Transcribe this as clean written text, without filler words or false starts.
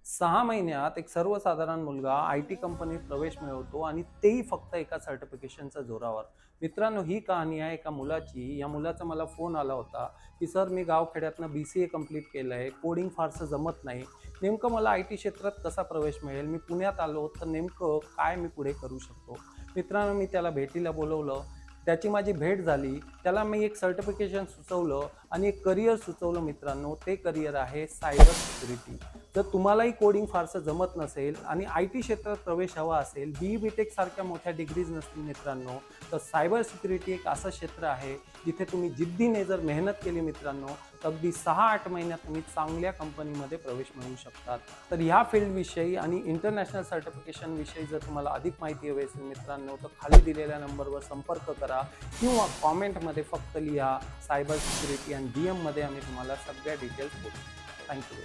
6 महिन्यात एक सर्वसाधारण मुलगा IT कंपनीत प्रवेश मिळवतो आणि तेही फक्त एका सर्टिफिकेशनच्या जोरावर. मित्रांनो, ही कहाणी आहे एका मुलाची. या मुलाचा मला फोन आला होता, की "सर, मी गावखेड्यातनं BCA कंप्लीट केलंय. कोडिंग फारसं जमत नाही. नेमकं मला IT क्षेत्रात कसा प्रवेश मिळेल? मी पुण्यात आलो, तर नेमकं काय मी पुढे करू शकतो?" मित्रांनो, मी त्याला भेटीला बोलवलं. त्याची माझी भेट झाली. त्याला मी एक सर्टिफिकेशन सुचवलं आणि एक करियर सुचवलं मित्रांनो. ते करियर आहे सायबर सिक्युरिटी. जर तुम्हालाही कोडिंग फारसं जमत नसेल आणि IT क्षेत्रात प्रवेश हवा असेल, BE-BTech सारख्या मोठ्या डिग्रीज नसतील मित्रांनो, तर सायबर सिक्युरिटी एक असं क्षेत्र आहे जिथे तुम्ही जिद्दीने जर मेहनत केली मित्रांनो, तर अगदी 6-8 महिन्यात तुम्ही चांगल्या कंपनीमध्ये प्रवेश मिळवू शकतात. तर ह्या फील्डविषयी आणि इंटरनॅशनल सर्टिफिकेशनविषयी जर तुम्हाला अधिक माहिती हवी असेल मित्रांनो, तर खाली दिलेल्या नंबरवर संपर्क करा किंवा कॉमेंटमध्ये फक्त लिहा सायबर सिक्युरिटी आणि DM मध्ये आम्ही तुम्हाला सगळ्या डिटेल्स देऊ. थँक्यू.